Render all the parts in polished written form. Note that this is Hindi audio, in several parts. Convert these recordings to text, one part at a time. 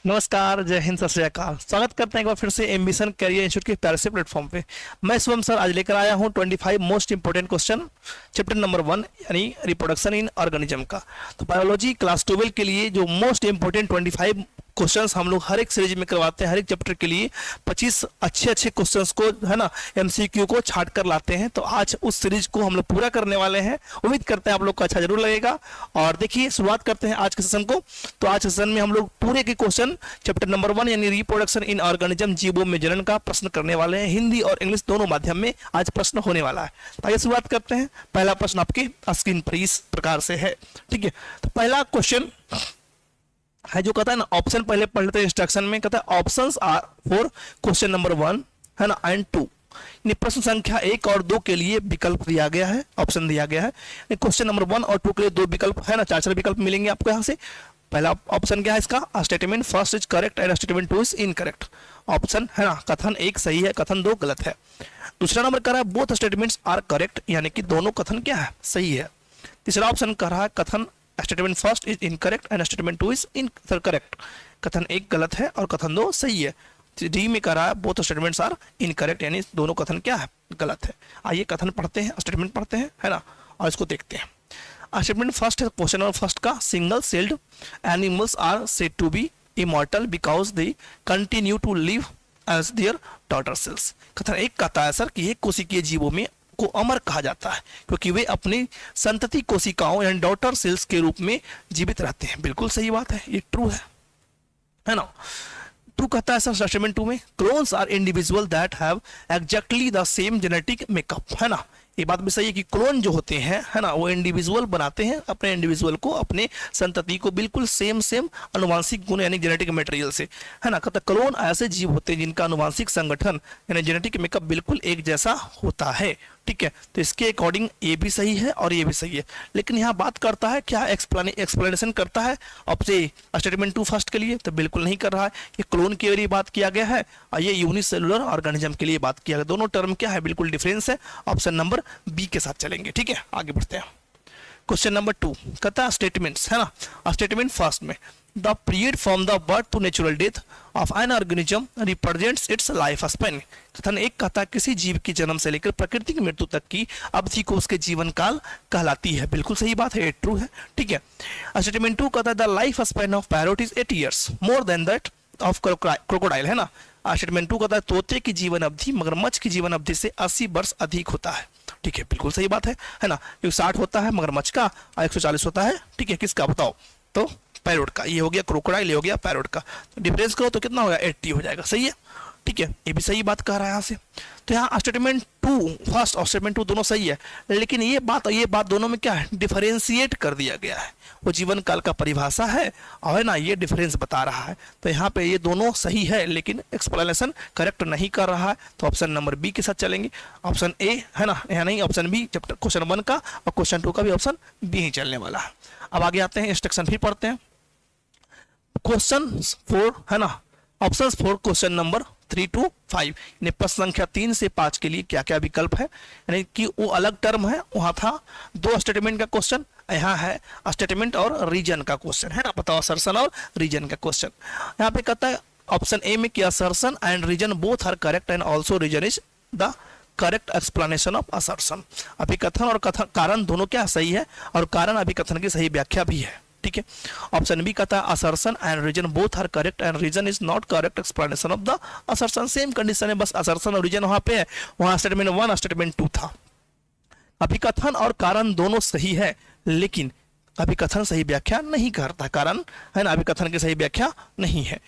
नमस्कार, जय हिंद, सत श्री अकाल। स्वागत करते हैं एक बार फिर से एम्बिशन करियर इंस्टीट्यूट के प्यारे से प्लेटफॉर्म पे। मैं शुभम सर आज लेकर आया हूँ 25 most important question chapter number 1 यानी रिप्रोडक्शन इन ऑर्गेनिज्म का। तो बायोलॉजी क्लास 12 के लिए जो मोस्ट इंपोर्टेंट 25 क्वेश्चंस हम लोग हर एक सीरीज में करवाते हैं। हर एक चैप्टर के लिए 25 अच्छे क्वेश्चंस को है ना एमसीक्यू को छाट कर लाते हैं। तो आज उस सीरीज को हम लोग पूरा करने वाले हैं। उम्मीद करते हैं आप लोग को अच्छा जरूर लगेगा। और देखिए शुरुआत करते हैं आज के सेशन को। तो आज सेशन में हम लोग पूरे के क्वेश्चन चैप्टर नंबर 1 यानी रिप्रोडक्शन इन ऑर्गेनिज्म जीवों में जनन का प्रश्न करने वाले हैं। हिंदी और इंग्लिश दोनों माध्यम में आज प्रश्न होने वाला है। तो आइए शुरुआत करते हैं। पहला प्रश्न आपके स्क्रीन पर इस प्रकार से है, ठीक है। तो पहला क्वेश्चन है जो कहता है ना, ऑप्शन पहले पढ़ लेते हैं इंस्ट्रक्शन में। कहता है options are for question number 1 है ना एंड 2। प्रश्न संख्या 1 और 2 के लिए विकल्प दिया गया है, ऑप्शन दिया गया है। क्वेश्चन नंबर 1 और 2 के लिए 2 विकल्प है ना, 4 विकल्प मिलेंगे आपको यहाँ से। पहला ऑप्शन क्या है इसका, statement first is correct and statement 2 is incorrect. Option है ना, कथन 1 सही है, कथन 2 गलत है। दूसरा नंबर कह रहा है बोथ स्टेटमेंट्स आर करेक्ट, यानी कि दोनों कथन क्या है, सही है। तीसरा ऑप्शन कह रहा है कथन statement first is incorrect and statement 2 is incorrect, कथन 1 गलत है और कथन 2 सही है। डी में कह रहा है बोथ स्टेटमेंट्स आर इनकरेक्ट, यानी दोनों कथन क्या है, गलत है। आइए कथन पढ़ते हैं, स्टेटमेंट पढ़ते हैं है ना, और इसको देखते हैं। स्टेटमेंट फर्स्ट है क्वेश्चन नंबर फर्स्ट का, single celled animals are said to be immortal because they continue to live as their daughter cells. कथन 1 कहता है सर कि एक कोशिकीय जीवों में को अमर कहा जाता है क्योंकि वे अपनी संतति कोशिकाओं यानी डॉटर सेल्स के रूप में जीवित रहते हैं। बिल्कुल सही बात है, ये ट्रू है ना। ट्रू कहता है सर स्टेटमेंट 2 में, clones are individual that have exactly the same genetic makeup, है ना। ये बात भी सही है कि क्लोन जो होते हैं है ना, वो इंडिविजुअल बनाते हैं अपने इंडिविजुअल को, अपने संतति को बिल्कुल सेम अनुवांशिक गुण यानी जेनेटिक मटेरियल से, है ना। कहता क्लोन ऐसे जीव होते हैं जिनका अनुवांशिक संगठन यानी जेनेटिक मेकअप बिल्कुल एक जैसा होता है, ठीक है। तो इसके अकॉर्डिंग ये भी सही है और ये भी सही है। लेकिन यहाँ बात करता है क्या, एक्सप्लेनेशन करता है आपसे स्टेटमेंट 2 फर्स्ट के लिए, तो बिल्कुल नहीं कर रहा है। ये क्लोन के लिए बात किया गया है और ये यूनिसेलुलर ऑर्गेनिज्म के लिए बात किया गया। दोनों टर्म क्या है, बिल्कुल डिफरेंस है। ऑप्शन नंबर बी के साथ चलेंगे, ठीक है। आगे बढ़ते हैं। क्वेश्चन नंबर 2 कहता है स्टेटमेंट्स है ना। स्टेटमेंट फर्स्ट में the period from the birth to natural death of an organism represents its life span. कथन 1 कहता है किसी जीव की जन्म से लेकर प्राकृतिक मृत्यु तक की अवधि को उसके जीवन काल कहलाती है। बिल्कुल सही बात है, ट्रू है, ठीक है। स्टेटमेंट 2 कहता है the life span of parrot is 8 years more than that of crocodile, है ना। स्टेटमेंट 2 कहता है तोते की जीवन अवधि मगरमच्छ की जीवन अवधि से 80 वर्ष अधिक होता है, ठीक है। बिल्कुल सही बात है ना। 60 होता है मगरमच्छ का और 140 होता है, ठीक है, किसका बताओ, तो पैरोट का। ये हो गया क्रोकोडाइल, ये हो गया पैरोट का। तो डिफरेंस करो तो कितना होगा, 80 हो जाएगा, सही है, ठीक है। ये भी सही बात कह रहा है यहाँ से। तो यहाँ स्टेटमेंट 2 फर्स्ट और स्टेटमेंट 2 दोनों सही है, लेकिन ये बात दोनों में क्या है, डिफरेंशिएट कर दिया गया है। वो जीवन काल का परिभाषा है और है ना, ये डिफरेंस बता रहा है। तो यहाँ पे ये दोनों सही है लेकिन एक्सप्लेनेशन करेक्ट नहीं कर रहा है। तो ऑप्शन नंबर बी के साथ चलेंगे। ऑप्शन ए है ना, यहाँ नहीं, ऑप्शन बी चैप्टर क्वेश्चन 1 का और क्वेश्चन 2 का भी ऑप्शन बी ही चलने वाला है। अब आगे आते हैं, इंस्ट्रक्शन फिर पढ़ते हैं। क्वेश्चन 4 है ना, ऑप्शन 4 क्वेश्चन नंबर 3 to 5 यानी प्रश्न संख्या 3 से 5 के लिए क्या क्या विकल्प है, यानी कि वो अलग टर्म है। वहां था 2 स्टेटमेंट का क्वेश्चन, यहाँ है स्टेटमेंट और रीजन का क्वेश्चन, है ना। बताओ असर्शन और रीजन का क्वेश्चन। यहाँ पे कहता है ऑप्शन ए में कि assertion and reason both are correct and also reason is the correct explanation of assertion. अभिकथन और कारण दोनों क्या सही है और कारण अभिकथन की सही व्याख्या भी है, ठीक है। ऑप्शन बी कहता है assertion and reason both are correct and reason is not correct explanation of the assertion. Same condition है, बस असर्शन और रीजन वहां पे है, वहां स्टेटमेंट 1 स्टेटमेंट 2 था। अभिकथन और कारण दोनों सही है लेकिन अभिकथन सही व्याख्या नहीं करता, कारण है ना अभिकथन की सही व्याख्या नहीं है।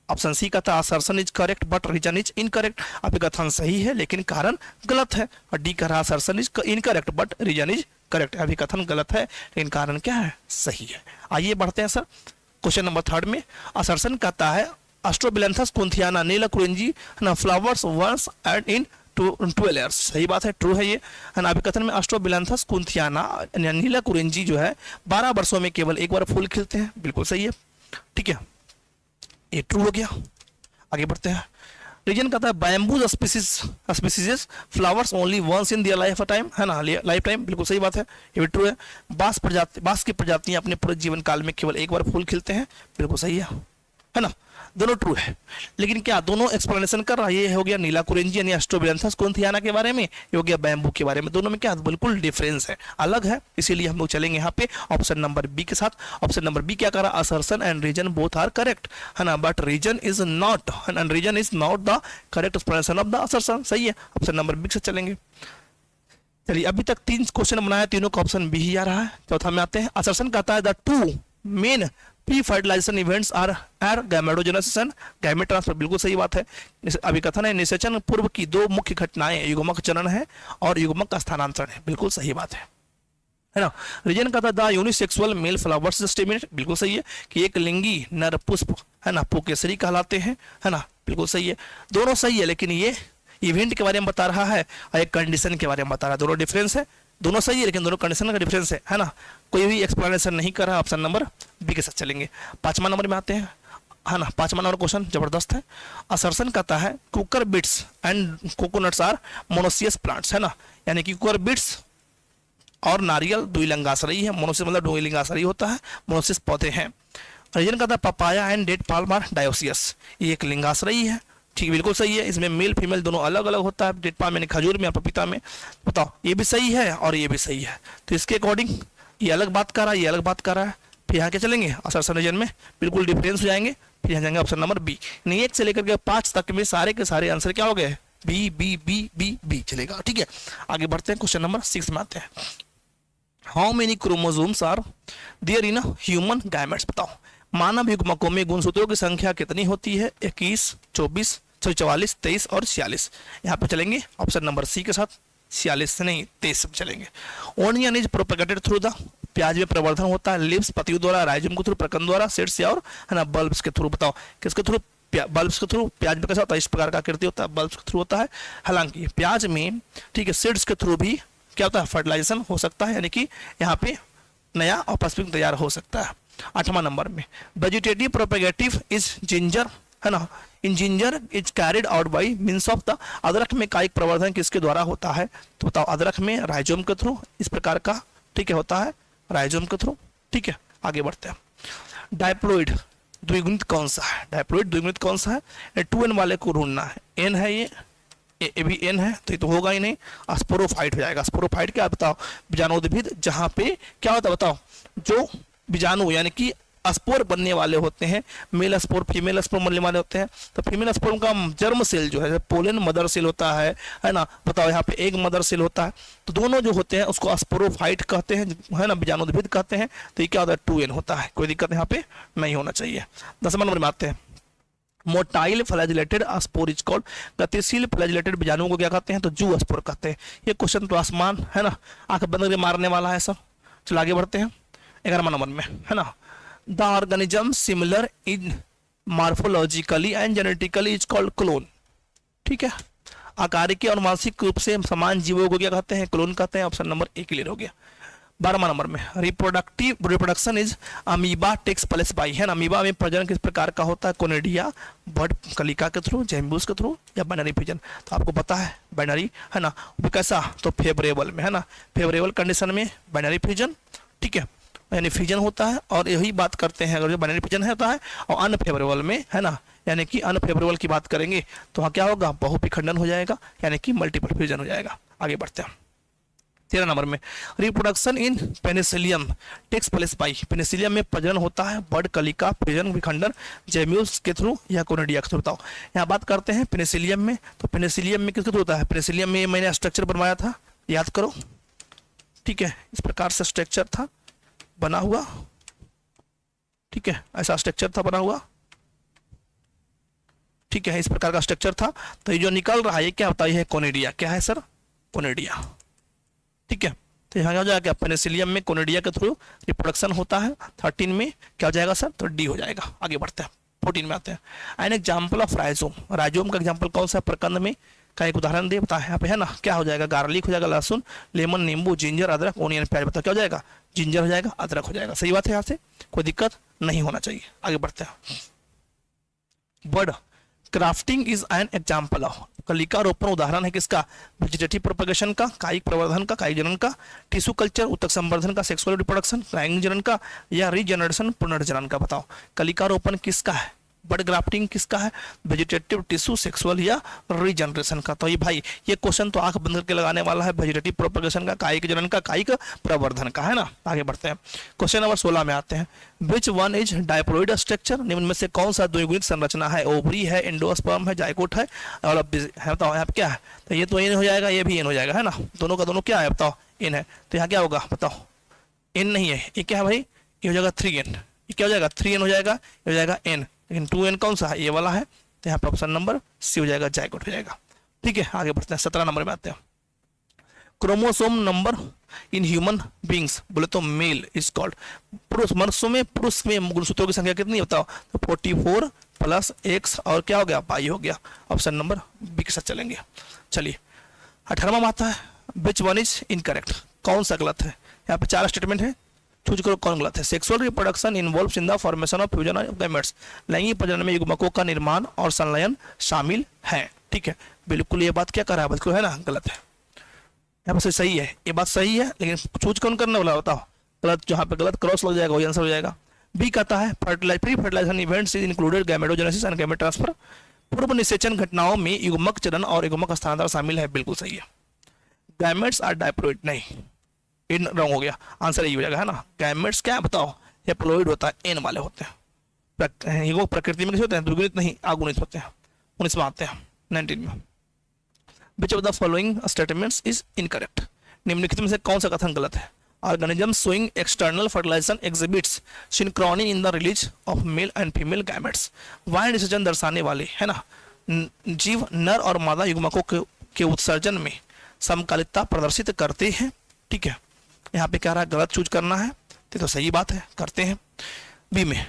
ऑप्शन सी का था assertion is correct but reason is incorrect, अभिकथन सही है लेकिन कारण गलत है। और डी का assertion is incorrect but reason is correct, अभिकथन गलत है लेकिन कारण क्या है, सही है। आइए बढ़ते हैं सर क्वेश्चन नंबर 3 में। असर्शन कहता है एस्ट्रोबिलेंथस कुंथियाना नीला कुरिंजी ना flowers once and in 12 layers, सही बात है, ट्रू है ये, है ना। अभिकथन में एस्ट्रोबिलेंथस कुंथियाना नीला कुरिंजी जो है 12 वर्षों में केवल एक बार फूल खिलते हैं, बिल्कुल सही है, ठीक है, ये ट्रू हो गया। आगे बढ़ते हैं। रीजन कहता है bamboos species flowers only once in their life time, है ना, लाइफ टाइम, बिल्कुल सही बात है, ये भी ट्रू है। बांस की प्रजातियां अपने पूरे जीवन काल में केवल एक बार फूल खिलते हैं, बिल्कुल सही है। है ना, दोनों ट्रू है। लेकिन क्या दोनों एक्सप्लेनेशन कर रहा है, ये हो गया नीला कुरेंजी यानी एस्ट्रोबियंथस कुंथियाना के बारे में, ये हो गया बैम्बू के बारे में, दोनों में क्या बिल्कुल डिफरेंस है, अलग है, इसीलिए हम लोग चलेंगे यहाँ पे ऑप्शन नंबर बी के साथ। ऑप्शन नंबर बी क्या करा, assertion and reason both are correct, है ना, but reason is not the correct explanation of the assertion, सही है, ऑप्शन नंबर बी से चलेंगे। चलिए अभी तक 3 क्वेश्चन बनाया, तीनों का ऑप्शन बी ही आ रहा है। चौथा में आते हैं, असर्शन कहता है the two main pre fertilisation events are gametogenesis and gamete transfer, बिल्कुल सही बात है। अभी कथन है निषेचन पूर्व की 2 मुख्य घटनाएं युग्मक जनन है और युग्मक का स्थानांतरण है, बिल्कुल सही बात है ना। रीजन कहता है the unisexual male flowers staminate, बिल्कुल सही है कि एक लिंगी नर पुष्प, है ना, पुकेसरी कहलाते हैं, है ना, बिल्कुल सही है, दोनों सही है, लेकिन ये इवेंट के बारे में बता रहा है और एक कंडीशन के बारे में बता रहा है, दोनों डिफरेंस है, दोनों सही है लेकिन दोनों कंडीशन का डिफरेंस है ना, कोई भी एक्सप्लेनेशन नहीं कर रहा, ऑप्शन नंबर बी के साथ चलेंगे। 5वां नंबर में आते हैं, है ना, 5वां नंबर क्वेश्चन जबरदस्त है। असर्शन कहता है cucurbits and coconuts are monoecious plants, है ना, यानी कि कुकर बिट्स और नारियल द्विलिंगाश्रयी है, मोनोसियस मतलब द्विलिंगाश्रयी होता है, मोनोसियस पौधे हैं। रीजन कहता है papaya and date palm are dioecious, ये एक लिंगाश्रयी है, ठीक, बिल्कुल सही है, इसमें मेल फीमेल दोनों अलग अलग होता है, डेट पाल्म यानी खजूर में और पपीता में, बताओ ये भी सही है और ये भी सही है, तो इसके अकॉर्डिंग ये अलग बात कर रहा है, ये अलग बात कर रहा है, फिर यहाँ के चलेंगे असर्शन रीजन में बिल्कुल डिफरेंस हो जाएंगे, फिर यहाँ जाएंगे ऑप्शन नंबर बी, यानी 1 से लेकर के 5 तक में सारे के सारे आंसर क्या हो गए, B B B B B चलेगा, ठीक है। आगे बढ़ते हैं, क्वेश्चन नंबर 6 में आते हैं, how many chromosomes are there in human gametes, बताओ मानव युग्मकों में गुणसूत्रों की संख्या कितनी होती है, 21, 24, 44, 23 और 46, यहाँ पे चलेंगे ऑप्शन नंबर सी के साथ, 46 से नहीं 23 से चलेंगे। Onion is propagated through the, प्याज में प्रवर्धन होता है लिव्स पतियों द्वारा, राइजोम के थ्रू, प्रकंद द्वारा, सीड्स या और, है ना, बल्ब्स के थ्रू, बताओ किसके थ्रू, बल्ब्स के थ्रू। प्याज में कैसा होता है, इस प्रकार का आकृति होता है, बल्ब्स के थ्रू होता है, हालांकि प्याज में, ठीक है, सीड्स के थ्रू भी क्या होता है, फर्टिलाइजेशन हो सकता है, यानी कि यहाँ पे नया ऑफस्प्रिंग तैयार हो सकता है। 8वां नंबर में वेजिटेटिव प्रोपेगेटिव इज जिंजर, है ना, in ginger is carried out by means of the, अदरक में कायिक प्रवर्धन किसके द्वारा होता है, तो बताओ अदरक में राइजोम के थ्रू, इस प्रकार का, ठीक है, होता है राइजोम के थ्रू, ठीक है। आगे बढ़ते हैं, डायप्लोइड द्विगुणित कौन सा है, डायप्लोइड द्विगुणित कौन सा है, 2n वाले को ढूंढना है, n है ये भी n है, तो ये तो होगा ही नहीं, स्पोरोफाइट हो जाएगा। स्पोरोफाइट क्या बताओ, बीजाणुउद्भिद जहाँ पे क्या होता है बताओ, जो बीजाणु यानी कि स्पोर बनने वाले होते हैं, मेल स्पोर फीमेल स्पोर बनने वाले होते हैं, तो फीमेल स्पोर का जर्म सेल जो है पोलन मदर सेल होता है ना, बताओ यहाँ पे एक मदर सेल होता है, तो दोनों जो होते हैं उसको स्पोरोफाइट कहते हैं, है ना, बीजाणुउद्भिद कहते हैं, तो ये क्या होता है 2n होता है, कोई दिक्कत यहाँ पे नहीं होना चाहिए। 10वां नंबर में आते हैं, motile flagellated spore is called, गतिशील फ्लैजिलेटेड बीजाणुओं को क्या कहते हैं, तो जू स्पोर कहते हैं। ये क्वेश्चन तो आसमान, है ना, आंख बंद करके मारने वाला है सर। चलो आगे बढ़ते हैं 11वां नंबर में, है ना, the organism similar in morphologically and genetically is called clone, ठीक है, आकारिक और मानसिक रूप से समान जीवों को क्या कहते हैं, क्लोन कहते हैं, ऑप्शन नंबर ए क्लियर हो गया। 12वां नंबर में reproduction is amoeba takes place by, है ना, अमीबा में प्रजनन किस प्रकार का होता है, कोनिडिया, बर्ड कलिका के थ्रू, जेम्बूस के थ्रू या बाइनरी फिजन, तो आपको पता है बाइनरी, है ना, वो कैसा, तो फेवरेबल में, है ना, फेवरेबल कंडीशन में बाइनरी फिजन, ठीक है, यानी फिजन होता है, और यही बात करते हैं अगर जो बाइनरी फिजन होता है, और अनफेवरेबल में, है ना, यानी कि अनफेवरेबल की बात करेंगे तो वहाँ क्या होगा, बहुविखंडन हो जाएगा, यानी कि मल्टीपल फिजन हो जाएगा। आगे बढ़ते हैं 13 नंबर में, reproduction in penicillium takes place by, penicillium में प्रजनन होता है बर्ड कलिका, फिजन विखंडन जेम्यूल्स के थ्रू या कोनिडिया के थ्रू, बताओ यहाँ बात करते हैं पेनिसिलियम में, तो पेनिसिलियम में किसके थ्रू होता है, पेनिसिलियम में मैंने स्ट्रक्चर बनवाया था, याद करो, ठीक है, इस प्रकार से स्ट्रक्चर था बना हुआ, ठीक है, ऐसा स्ट्रक्चर था बना हुआ, ठीक है, इस प्रकार का स्ट्रक्चर था, तो ये जो निकल रहा है ये क्या होता है, कोनिडिया, क्या है सर, कोनिडिया, ठीक है, तो यहाँ हो जाएगा पेनिसिलियम में कोनिडिया के थ्रू रिप्रोडक्शन होता है। 13 में क्या हो जाएगा सर, तो डी हो जाएगा। आगे बढ़ते हैं 14 में आते हैं, N example of rhizome, rhizome का एग्जाम्पल कौन सा, प्रकंद में का एक उदाहरण दे, बता यहाँ पे, है ना, क्या हो जाएगा, गार्लिक हो जाएगा, लहसुन, लेमन, नींबू, जिंजर, अदरक, ओनियन, प्याज, बताओ क्या हो जाएगा, जिंजर हो जाएगा, अदरक हो जाएगा, सही बात है, यहाँ से कोई दिक्कत नहीं होना चाहिए। आगे बढ़ते हैं, bud grafting is an example of, कलिका रोपण उदाहरण है किसका, वेजिटेटिव प्रोपगेशन का, कायिक प्रवर्धन का, कायिक जनन का, टिश्यू कल्चर उत्तक संवर्धन का, सेक्सुअल रिप्रोडक्शन लैंगिक जनन का, या रीजनरेशन पुनर्जनन का, बताओ कलिका रोपण किसका है, बट ग्राफ्टिंग किसका है? वेजिटेटिव टिश्यू सेक्सुअल या रीजनरेशन का। तो ये भाई ये क्वेश्चन तो आंख बंद करके लगाने वाला है, वेजिटेटिव प्रोपगेशन का, कायिक जनन का, कायिक प्रवर्धन का, है ना। आगे बढ़ते हैं, क्वेश्चन नंबर 16 में आते हैं। Which one is diploid structure, निम्न में से कौन सा द्विगुणित संरचना है? ओवरी है, एंडोस्पर्म है, जाइगोट है और है, बताओ यहाँ पे क्या है? तो ये तो इन हो जाएगा, ये भी इन हो जाएगा, है ना। दोनों का दोनों क्या है बताओ? इन है। तो यहाँ क्या होगा बताओ? इन नहीं है, ये क्या है भाई? ये हो जाएगा 3n। ये क्या हो जाएगा? 3n हो जाएगा, ये हो जाएगा n, लेकिन 2n कौन सा है? ये वाला है। तो यहाँ पे ऑप्शन नंबर सी हो जाएगा, जाइगोट हो जाएगा। ठीक है, आगे बढ़ते हैं, 17 नंबर में आते हैं। Chromosome number in human beings, बोले तो मेल इज कॉल्ड। पुरुष मनुष्यों में, पुरुष में गुणसूत्रों की संख्या कितनी बताओ? तो 44 प्लस x और क्या हो गया? पाई हो गया। ऑप्शन नंबर बी के साथ चलेंगे। चलिए 18वां में आता है, विच वन इज इनकरेक्ट, कौन सा गलत है? यहाँ पे 4 स्टेटमेंट है, चूज करो कौन गलत है। Sexual reproduction involves in the formation of fusion of gametes, लैंगिक प्रजनन में युग्मकों का निर्माण और संलयन शामिल है। ठीक है, बिल्कुल ये बात क्या कर रहा है? बिल्कुल है ना, गलत है। यहाँ पर सही है, ये बात सही है, लेकिन चूज कौन करने वाला बताओ? गलत, जहाँ पे गलत क्रॉस लग जाएगा वही आंसर हो जाएगा। बी कहता है pre fertilisation events is included gametogenesis and gamete transfer, पूर्व निषेचन घटनाओं में युग्मक चरण और युग्मक स्थानांतरण शामिल है। बिल्कुल सही है। गैमेट्स आर डायप्लॉइड, नहीं, इन रॉन्ग हो गया, आंसर यही हो जाएगा, है ना। गैमेट्स क्या है बताओ? हैप्लॉइड होता है, एन वाले होते हैं। ये प्रकृति में कैसे होते हैं? द्विगुणित नहीं, अगुणित होते हैं। 19 में आते हैं, 19 में। Which of the following statements is incorrect? निम्नलिखित में से कौन सा कथन गलत है? Organism showing external fertilization exhibits synchrony in the release of male and female gametes. वाय निषेचन दर्शाने वाले, है ना, जीव नर और मादा युग्मकों के उत्सर्जन में समकालिकता प्रदर्शित करते हैं। ठीक है, यहाँ पे क्या रहा? गलत चूज करना है, तो सही बात है, करते हैं। बी में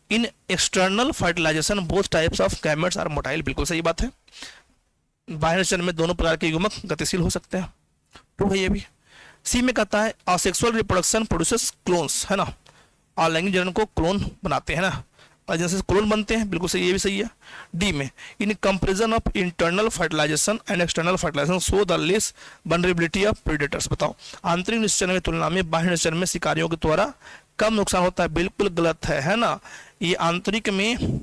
in external fertilisation both types of gametes are motile, बिल्कुल सही बात है। बाह्य चरण में दोनों प्रकार के युग्मक गतिशील हो सकते हैं, ट्रू है ये भी। सी में कहता है असेक्सुअल रिप्रोडक्शन प्रोड्यूसेस क्लोन्स, है ना, अलैंगिक जनन को क्लोन बनाते हैं ना, और जैसे क्लोन बनते हैं, बिल्कुल सही, ये भी सही है। डी में in comparison of internal fertilisation and external fertilisation so the less vulnerability of predators, बताओ आंतरिक निषेचन की तुलना में बाह्य निषेचन में शिकारियों के द्वारा कम नुकसान होता है। बिल्कुल गलत है ना, ये आंतरिक में,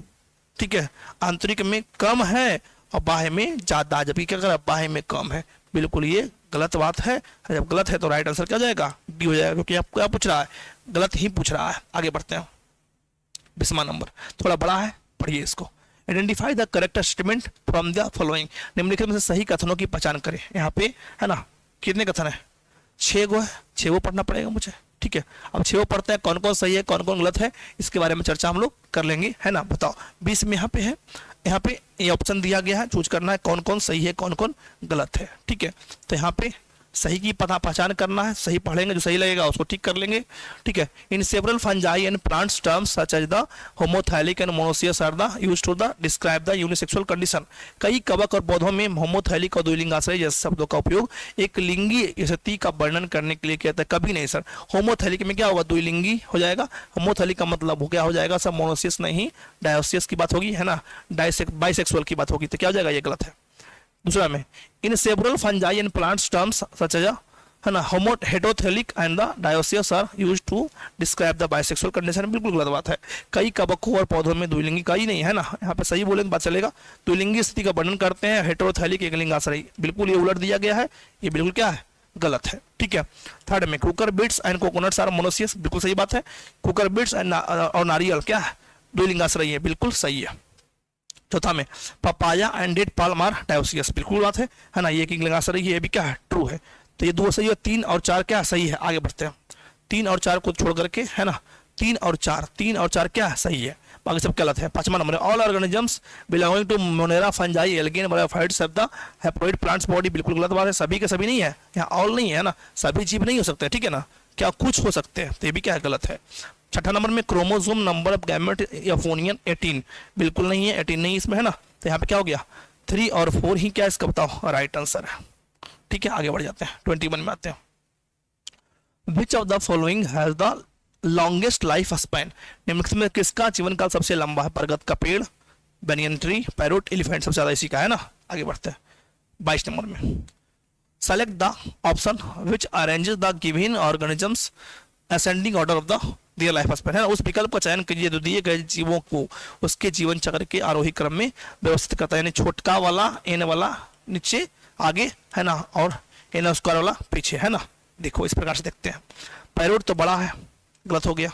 ठीक है, आंतरिक में कम है और बाह्य में ज्यादा, जबकि क्या कर बाह्य में कम है। बिल्कुल ये गलत बात है। जब गलत है तो राइट आंसर क्या हो जाएगा? डी हो जाएगा, क्योंकि आपको क्या पूछ रहा है? गलत ही पूछ रहा है। आगे बढ़ते हैं, 20वां नंबर थोड़ा बड़ा है, पढ़िए इसको। Identify the correct statement from the following, निम्नलिखित में से सही कथनों की पहचान करें। यहाँ पे है ना, कितने कथन है? 6 गो है, 6 गो पढ़ना पड़ेगा मुझे। ठीक है, अब 6 पढ़ते हैं, कौन कौन सही है कौन कौन गलत है, इसके बारे में चर्चा हम लोग कर लेंगे, है ना। बताओ 20 में यहाँ पे है, यहाँ पे ये ऑप्शन दिया गया है, चूज करना है कौन कौन सही है कौन कौन गलत है। ठीक है, तो यहाँ पे सही की पहचान करना है, सही पढ़ेंगे, जो सही लगेगा उसको ठीक कर लेंगे। ठीक है, in several fungi and plants terms such as the homothallic and monoecious are the used to the describe the unisexual condition, कई कवक और पौधों में होमोथैलिक और द्विलिंगाश्रय जैसे शब्दों का उपयोग एक लिंगी स्थिति का वर्णन करने के लिए किया जाता है। कभी नहीं सर, होमोथैलिक में क्या होगा? द्विलिंगी हो जाएगा। होमोथैलिक का मतलब क्या हो जाएगा सर? मोनोसियस नहीं, डायोसियस की बात होगी, है ना, बाइसेक्सुअल की बात होगी, तो क्या हो जाएगा? ये गलत है। दूसरा में in several fungi and plants terms such as, है ना, heterothallic and the dioecious are used to describe the bisexual condition, बिल्कुल गलत बात है। कई कवकों और पौधों में द्विलिंगी, कई नहीं है ना, यहाँ पे सही बोले तो बात चलेगा। द्विलिंगी स्थिति का वर्णन करते हैं हेटरोथैलिक एक लिंगाश्रयी, बिल्कुल ये उलट दिया गया है, ये बिल्कुल क्या है? गलत है। ठीक है, थर्ड में cucurbits and coconuts are monoecious, बिल्कुल सही बात है। कुकर बीट्स एंड और नारियल क्या है? द्विलिंगाश्रयी है, बिल्कुल सही है। चौथा में papaya and date palm are dioecious, बिल्कुल बात है ना, ये एक लिंगाश्रयी है, ये भी क्या है? ट्रू है। तो ये 2 सही है, 3 और 4 क्या सही है? आगे बढ़ते हैं, 3 और 4 को छोड़ करके, है ना, 3 और 4 क्या सही है, बाकी सब गलत है। 5वां number all organisms belonging to Monera fungi algae bryophytes of the haploid plants body, बिल्कुल गलत बात है। सभी के सभी नहीं है, यहाँ ऑल नहीं है ना, सभी जीव नहीं हो सकते, ठीक है ना, क्या कुछ हो सकते हैं, तो ये भी क्या है? गलत है। 6ठा नंबर में क्रोमोसोम नंबर ऑफ गैमेट एफोनियन 18, बिल्कुल नहीं है, 18 नहीं इसमें, है ना, तो यहाँ पे क्या हो गया? 3 और 4 ही क्या इसका बताओ? राइट आंसर है। ठीक है, आगे बढ़ जाते हैं, 21 में आते हैं। Which of the following has the longest life span, निम्नलिखित में किसका जीवन काल सबसे लंबा है? बरगद का पेड़, बेनियन ट्री, पैरोट, एलिफेंट, सबसे ज्यादा इसी का है ना। आगे बढ़ते हैं 22 नंबर में, select the option which arranges the given organisms ascending order of the their life span, है ना, उस विकल्प का चयन कीजिए जो दिए गए जीवों को उसके जीवन चक्र के आरोही क्रम में व्यवस्थित करता है, यानी छोटका वाला एन वाला नीचे आगे, है ना, और एन स्क्वायर वाला पीछे, है ना। देखो इस प्रकार से देखते हैं, पैरोट तो बड़ा है, गलत हो गया,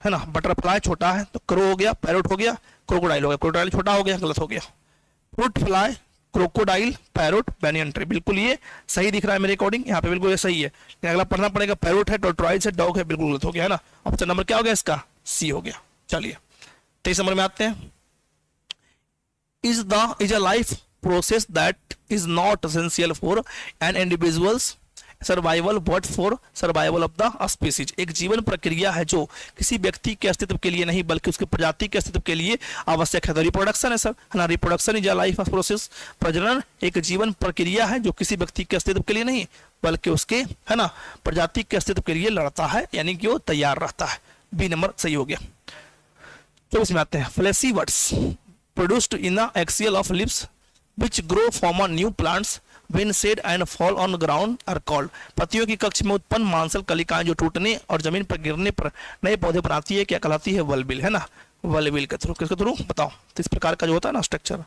है ना, बटरफ्लाई छोटा है तो क्रो हो गया, पैरोट हो गया, क्रोकोडाइल हो गया, क्रोकोडाइल छोटा हो गया, गलत हो गया, fruit fly, crocodile, parrot, banyan tree, बिल्कुल ये सही दिख रहा है मेरे अकॉर्डिंग, यहाँ पे बिल्कुल ये सही है, लेकिन अगला पढ़ना पड़ेगा, पैरोट है, टोर्टोइज है, डॉग है, बिल्कुल गलत हो गया, है ना। ऑप्शन नंबर क्या हो गया इसका, सी हो गया। चलिए 23 नंबर में आते हैं, is a life process that is not essential for an individual's survival but for survival of the species, एक जीवन प्रक्रिया है जो किसी व्यक्ति के अस्तित्व के लिए नहीं बल्कि उसके प्रजाति के अस्तित्व के लिए आवश्यक है। तो रिप्रोडक्शन है सर, है ना, reproduction is a life process, प्रजनन एक जीवन प्रक्रिया है जो किसी व्यक्ति के अस्तित्व के लिए नहीं बल्कि उसके, है ना, प्रजाति के अस्तित्व के लिए लड़ता है, यानी कि वो तैयार रहता है। बी नंबर सही हो गया। तो इसमें आते हैं, fleshy buds produced in the axil of leaves which grow from a new plants when shed and fall on ground are called, पत्तियों की कक्ष में उत्पन्न मांसल कलिकाएं जो टूटने और जमीन पर गिरने पर नए पौधे बनाती है, क्या कहलाती है, वल्बिल, है ना, वल्बिल के थ्रू, किसके थ्रू बताओ, तो इस प्रकार का जो होता है ना स्ट्रक्चर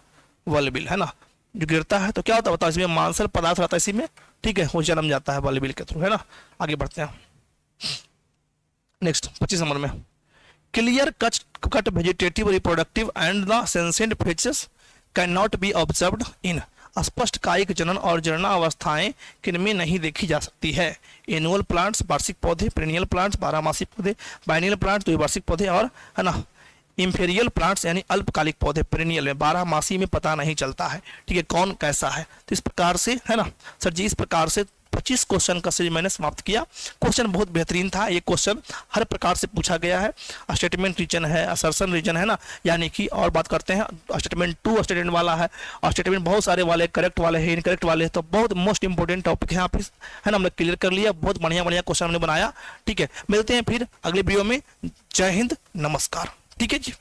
वल्बिल, है ना, जो गिरता है तो क्या होता है बताओ, इसमें मांसल पदार्थ रहता है इसी में, ठीक है, वो जन्म जाता है वल्बिल के थ्रू, है ना। आगे बढ़ते हैं, नेक्स्ट 25 नंबर में, clear cut vegetative reproductive and the senescent phases can not be observed in, स्पष्ट कायिक जनन और जनना अवस्थाएं किनमें नहीं देखी जा सकती है, एनुअल प्लांट्स वार्षिक पौधे, पेरिनियल प्लांट्स बारहमासी पौधे, बाइनियल प्लांट्स द्विवार्षिक पौधे, और है ना इंफेरियल प्लांट्स यानी अल्पकालिक पौधे, पेरिनियल में बारहमासी में पता नहीं चलता है, ठीक है, कौन कैसा है। तो इस प्रकार से, है ना सर जी, इस प्रकार से 25 क्वेश्चन का सीरीज मैंने समाप्त किया। क्वेश्चन बहुत बेहतरीन था, ये क्वेश्चन हर प्रकार से पूछा गया है, स्टेटमेंट रीजन है, असर्शन रीजन है ना, यानी कि, और बात करते हैं स्टेटमेंट 2 स्टेटमेंट वाला है, और स्टेटमेंट बहुत सारे वाले, करेक्ट वाले हैं, इनकरेक्ट वाले हैं, तो बहुत मोस्ट इंपॉर्टेंट टॉपिक है यहाँ पे, है ना, हमने क्लियर कर लिया, बहुत बढ़िया बढ़िया क्वेश्चन हमने बनाया, ठीक है। मिलते हैं फिर अगले वीडियो में, जय हिंद, नमस्कार, ठीक है जी।